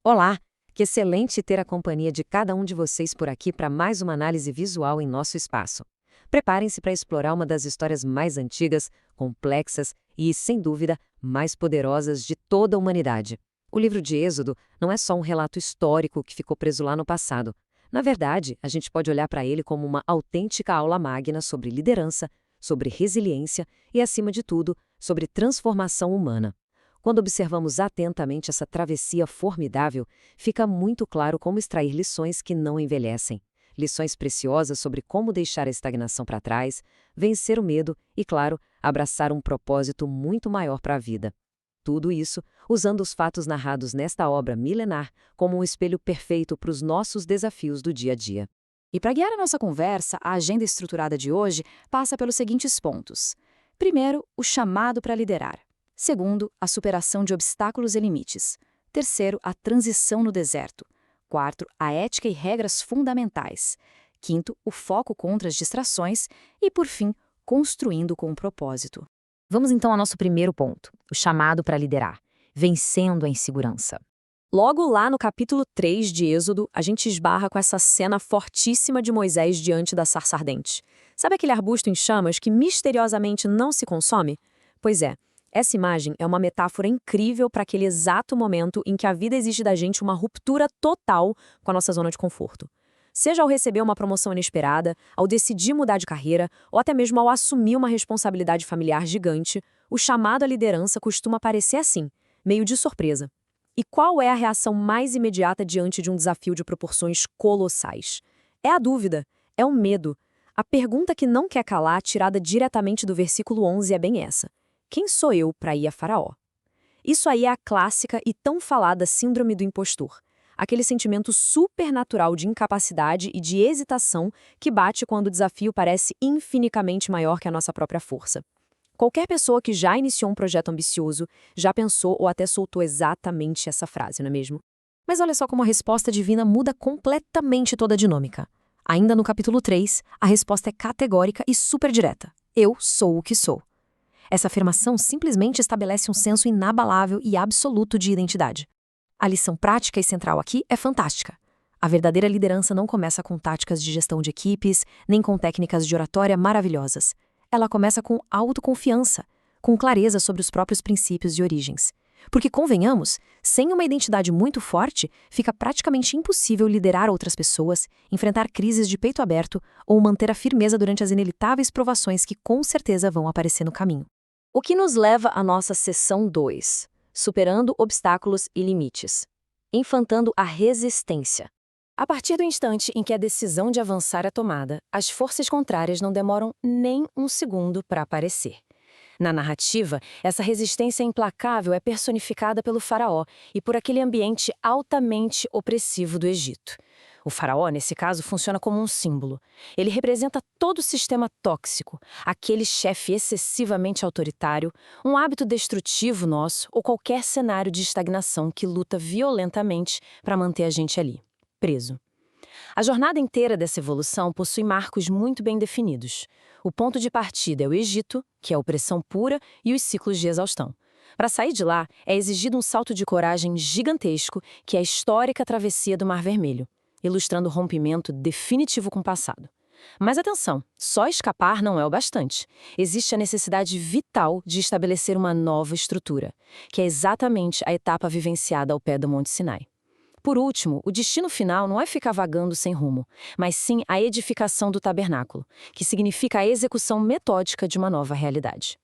Olá! Que excelente ter a companhia de cada um de vocês por aqui para mais uma análise visual em nosso espaço. Preparem-se para explorar uma das histórias mais antigas, complexas e, sem dúvida, mais poderosas de toda a humanidade. O livro de Êxodo não é só um relato histórico que ficou preso lá no passado. Na verdade, a gente pode olhar para ele como uma autêntica aula magna sobre liderança, sobre resiliência e, acima de tudo, sobre transformação humana. Quando observamos atentamente essa travessia formidável, fica muito claro como extrair lições que não envelhecem. Lições preciosas sobre como deixar a estagnação para trás, vencer o medo e, claro, abraçar um propósito muito maior para a vida. Tudo isso usando os fatos narrados nesta obra milenar como um espelho perfeito para os nossos desafios do dia a dia. E para guiar a nossa conversa, a agenda estruturada de hoje passa pelos seguintes pontos. Primeiro, o chamado para liderar. Segundo, a superação de obstáculos e limites. Terceiro, a transição no deserto. Quarto, a ética e regras fundamentais. Quinto, o foco contra as distrações. E, por fim, construindo com um propósito. Vamos então ao nosso primeiro ponto, o chamado para liderar, vencendo a insegurança. Logo lá no capítulo 3 de Êxodo, a gente esbarra com essa cena fortíssima de Moisés diante da sarça ardente. Sabe aquele arbusto em chamas que misteriosamente não se consome? Pois é, essa imagem é uma metáfora incrível para aquele exato momento em que a vida exige da gente uma ruptura total com a nossa zona de conforto. Seja ao receber uma promoção inesperada, ao decidir mudar de carreira, ou até mesmo ao assumir uma responsabilidade familiar gigante, o chamado à liderança costuma aparecer assim, meio de surpresa. E qual é a reação mais imediata diante de um desafio de proporções colossais? É a dúvida, é o medo. A pergunta que não quer calar, tirada diretamente do versículo 11, é bem essa. Quem sou eu para ir a Faraó? Isso aí é a clássica e tão falada síndrome do impostor. Aquele sentimento supernatural de incapacidade e de hesitação que bate quando o desafio parece infinitamente maior que a nossa própria força. Qualquer pessoa que já iniciou um projeto ambicioso já pensou ou até soltou exatamente essa frase, não é mesmo? Mas olha só como a resposta divina muda completamente toda a dinâmica. Ainda no capítulo 3, a resposta é categórica e super direta. Eu sou o que sou. Essa afirmação simplesmente estabelece um senso inabalável e absoluto de identidade. A lição prática e central aqui é fantástica. A verdadeira liderança não começa com táticas de gestão de equipes, nem com técnicas de oratória maravilhosas. Ela começa com autoconfiança, com clareza sobre os próprios princípios e origens. Porque, convenhamos, sem uma identidade muito forte, fica praticamente impossível liderar outras pessoas, enfrentar crises de peito aberto ou manter a firmeza durante as inevitáveis provações que com certeza vão aparecer no caminho. O que nos leva à nossa sessão 2, superando obstáculos e limites, enfrentando a resistência. A partir do instante em que a decisão de avançar é tomada, as forças contrárias não demoram nem um segundo para aparecer. Na narrativa, essa resistência implacável é personificada pelo faraó e por aquele ambiente altamente opressivo do Egito. O faraó, nesse caso, funciona como um símbolo. Ele representa todo o sistema tóxico, aquele chefe excessivamente autoritário, um hábito destrutivo nosso ou qualquer cenário de estagnação que luta violentamente para manter a gente ali, preso. A jornada inteira dessa evolução possui marcos muito bem definidos. O ponto de partida é o Egito, que é a opressão pura, e os ciclos de exaustão. Para sair de lá, é exigido um salto de coragem gigantesco, que é a histórica travessia do Mar Vermelho, ilustrando o rompimento definitivo com o passado. Mas atenção, só escapar não é o bastante. Existe a necessidade vital de estabelecer uma nova estrutura, que é exatamente a etapa vivenciada ao pé do Monte Sinai. Por último, o destino final não é ficar vagando sem rumo, mas sim a edificação do tabernáculo, que significa a execução metódica de uma nova realidade.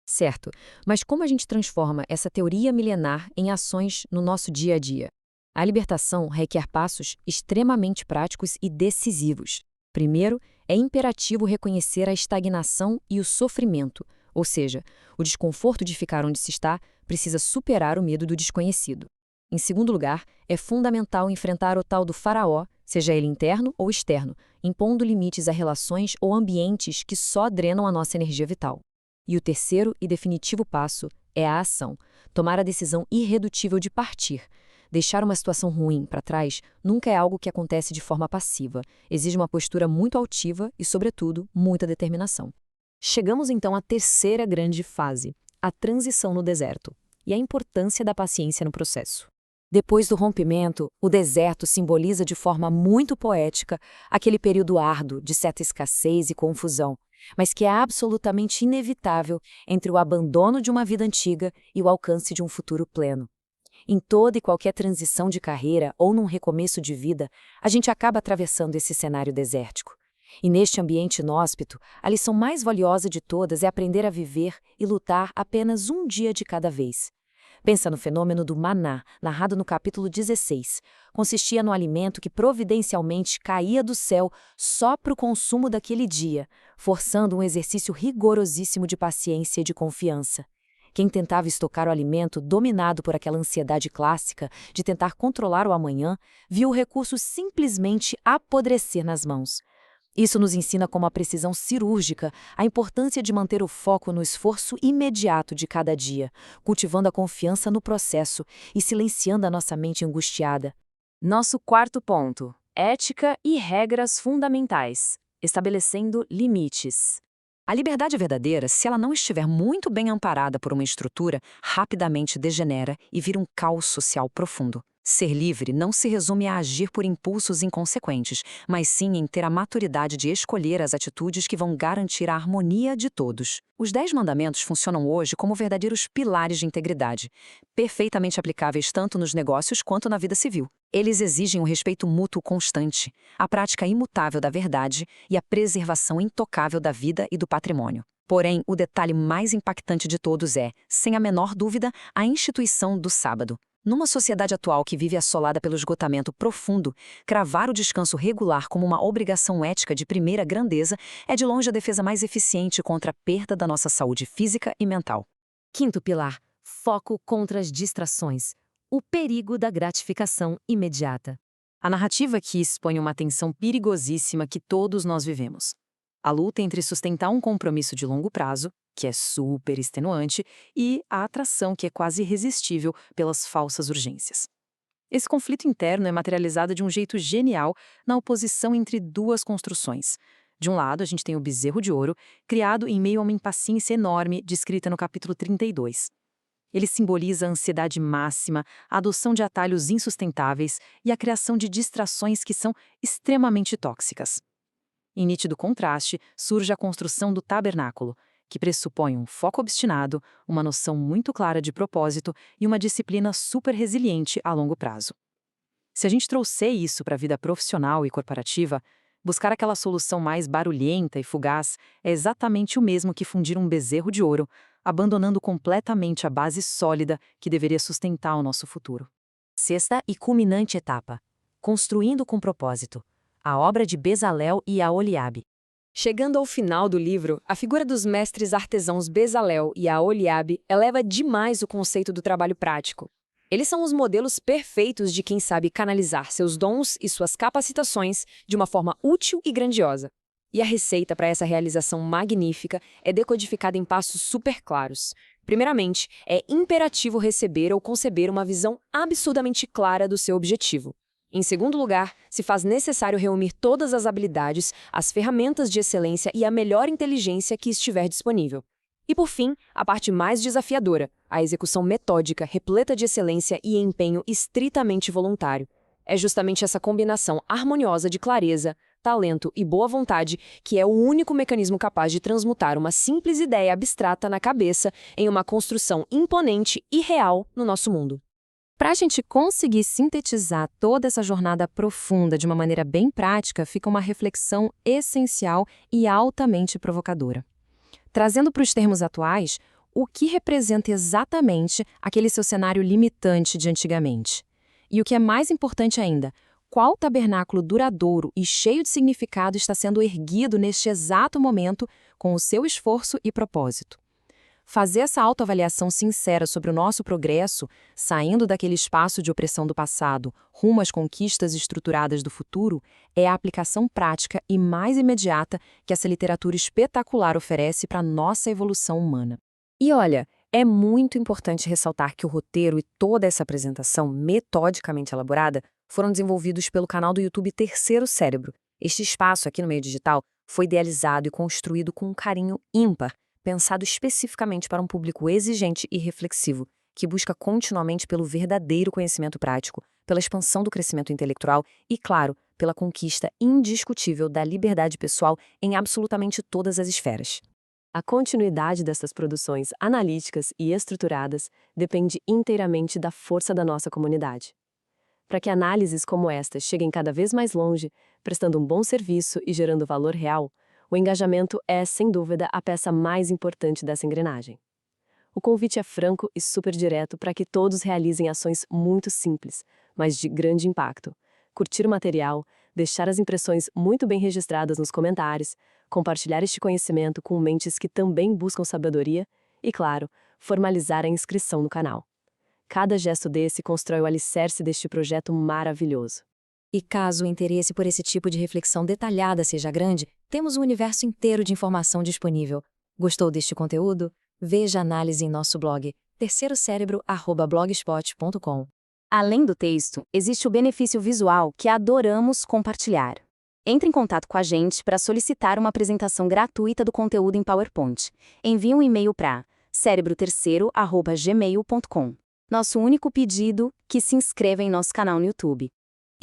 Certo, mas como a gente transforma essa teoria milenar em ações no nosso dia a dia? A libertação requer passos extremamente práticos e decisivos. Primeiro, é imperativo reconhecer a estagnação e o sofrimento, ou seja, o desconforto de ficar onde se está precisa superar o medo do desconhecido. Em segundo lugar, é fundamental enfrentar o tal do faraó, seja ele interno ou externo, impondo limites a relações ou ambientes que só drenam a nossa energia vital. E o terceiro e definitivo passo é a ação, tomar a decisão irredutível de partir. Deixar uma situação ruim para trás nunca é algo que acontece de forma passiva, exige uma postura muito altiva e, sobretudo, muita determinação. Chegamos então à terceira grande fase, a transição no deserto, e a importância da paciência no processo. Depois do rompimento, o deserto simboliza de forma muito poética aquele período árduo de certa escassez e confusão, mas que é absolutamente inevitável entre o abandono de uma vida antiga e o alcance de um futuro pleno. Em toda e qualquer transição de carreira ou num recomeço de vida, a gente acaba atravessando esse cenário desértico. E neste ambiente inóspito, a lição mais valiosa de todas é aprender a viver e lutar apenas um dia de cada vez. Pensa no fenômeno do maná, narrado no capítulo 16. Consistia no alimento que providencialmente caía do céu só para o consumo daquele dia, forçando um exercício rigorosíssimo de paciência e de confiança. Quem tentava estocar o alimento, dominado por aquela ansiedade clássica de tentar controlar o amanhã, viu o recurso simplesmente apodrecer nas mãos. Isso nos ensina como a precisão cirúrgica, a importância de manter o foco no esforço imediato de cada dia, cultivando a confiança no processo e silenciando a nossa mente angustiada. Nosso quarto ponto: ética e regras fundamentais, estabelecendo limites. A liberdade verdadeira, se ela não estiver muito bem amparada por uma estrutura, rapidamente degenera e vira um caos social profundo. Ser livre não se resume a agir por impulsos inconsequentes, mas sim em ter a maturidade de escolher as atitudes que vão garantir a harmonia de todos. Os 10 mandamentos funcionam hoje como verdadeiros pilares de integridade, perfeitamente aplicáveis tanto nos negócios quanto na vida civil. Eles exigem o respeito mútuo constante, a prática imutável da verdade e a preservação intocável da vida e do patrimônio. Porém, o detalhe mais impactante de todos é, sem a menor dúvida, a instituição do sábado. Numa sociedade atual que vive assolada pelo esgotamento profundo, cravar o descanso regular como uma obrigação ética de primeira grandeza é de longe a defesa mais eficiente contra a perda da nossa saúde física e mental. Quinto pilar: foco contra as distrações. O perigo da gratificação imediata. A narrativa aqui expõe uma tensão perigosíssima que todos nós vivemos. A luta entre sustentar um compromisso de longo prazo, que é super extenuante, e a atração que é quase irresistível pelas falsas urgências. Esse conflito interno é materializado de um jeito genial na oposição entre duas construções. De um lado, a gente tem o bezerro de ouro, criado em meio a uma impaciência enorme, descrita no capítulo 32. Ele simboliza a ansiedade máxima, a adoção de atalhos insustentáveis e a criação de distrações que são extremamente tóxicas. Em nítido contraste, surge a construção do tabernáculo, que pressupõe um foco obstinado, uma noção muito clara de propósito e uma disciplina super resiliente a longo prazo. Se a gente trouxer isso para a vida profissional e corporativa, buscar aquela solução mais barulhenta e fugaz é exatamente o mesmo que fundir um bezerro de ouro, abandonando completamente a base sólida que deveria sustentar o nosso futuro. Sexta e culminante etapa: construindo com propósito. A obra de Bezalel e Aholiabe. Chegando ao final do livro, a figura dos mestres artesãos Bezalel e Aholiabe eleva demais o conceito do trabalho prático. Eles são os modelos perfeitos de quem sabe canalizar seus dons e suas capacitações de uma forma útil e grandiosa. E a receita para essa realização magnífica é decodificada em passos super claros. Primeiramente, é imperativo receber ou conceber uma visão absurdamente clara do seu objetivo. Em segundo lugar, se faz necessário reunir todas as habilidades, as ferramentas de excelência e a melhor inteligência que estiver disponível. E por fim, a parte mais desafiadora, a execução metódica, repleta de excelência e empenho estritamente voluntário. É justamente essa combinação harmoniosa de clareza, talento e boa vontade que é o único mecanismo capaz de transmutar uma simples ideia abstrata na cabeça em uma construção imponente e real no nosso mundo. Para a gente conseguir sintetizar toda essa jornada profunda de uma maneira bem prática, fica uma reflexão essencial e altamente provocadora. Trazendo para os termos atuais, o que representa exatamente aquele seu cenário limitante de antigamente? E o que é mais importante ainda, qual tabernáculo duradouro e cheio de significado está sendo erguido neste exato momento com o seu esforço e propósito? Fazer essa autoavaliação sincera sobre o nosso progresso, saindo daquele espaço de opressão do passado, rumo às conquistas estruturadas do futuro, é a aplicação prática e mais imediata que essa literatura espetacular oferece para a nossa evolução humana. E olha, é muito importante ressaltar que o roteiro e toda essa apresentação metodicamente elaborada foram desenvolvidos pelo canal do YouTube Terceiro Cérebro. Este espaço aqui no meio digital foi idealizado e construído com um carinho ímpar, pensado especificamente para um público exigente e reflexivo, que busca continuamente pelo verdadeiro conhecimento prático, pela expansão do crescimento intelectual e, claro, pela conquista indiscutível da liberdade pessoal em absolutamente todas as esferas. A continuidade dessas produções analíticas e estruturadas depende inteiramente da força da nossa comunidade. Para que análises como esta cheguem cada vez mais longe, prestando um bom serviço e gerando valor real, o engajamento é, sem dúvida, a peça mais importante dessa engrenagem. O convite é franco e super direto para que todos realizem ações muito simples, mas de grande impacto. Curtir o material, deixar as impressões muito bem registradas nos comentários, compartilhar este conhecimento com mentes que também buscam sabedoria e, claro, formalizar a inscrição no canal. Cada gesto desse constrói o alicerce deste projeto maravilhoso. E caso o interesse por esse tipo de reflexão detalhada seja grande, temos um universo inteiro de informação disponível. Gostou deste conteúdo? Veja a análise em nosso blog, terceirocérebro@blogspot.com. Além do texto, existe o benefício visual que adoramos compartilhar. Entre em contato com a gente para solicitar uma apresentação gratuita do conteúdo em PowerPoint. Envie um e-mail para cerebroterceiro@gmail.com. Nosso único pedido, que se inscreva em nosso canal no YouTube.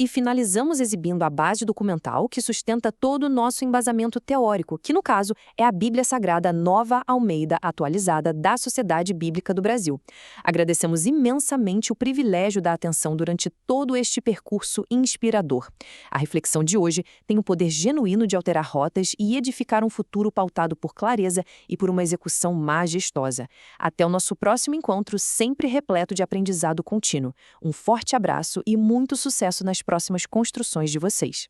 E finalizamos exibindo a base documental que sustenta todo o nosso embasamento teórico, que no caso é a Bíblia Sagrada Nova Almeida Atualizada da Sociedade Bíblica do Brasil. Agradecemos imensamente o privilégio da atenção durante todo este percurso inspirador. A reflexão de hoje tem o poder genuíno de alterar rotas e edificar um futuro pautado por clareza e por uma execução majestosa. Até o nosso próximo encontro, sempre repleto de aprendizado contínuo. Um forte abraço e muito sucesso nas próximas construções de vocês.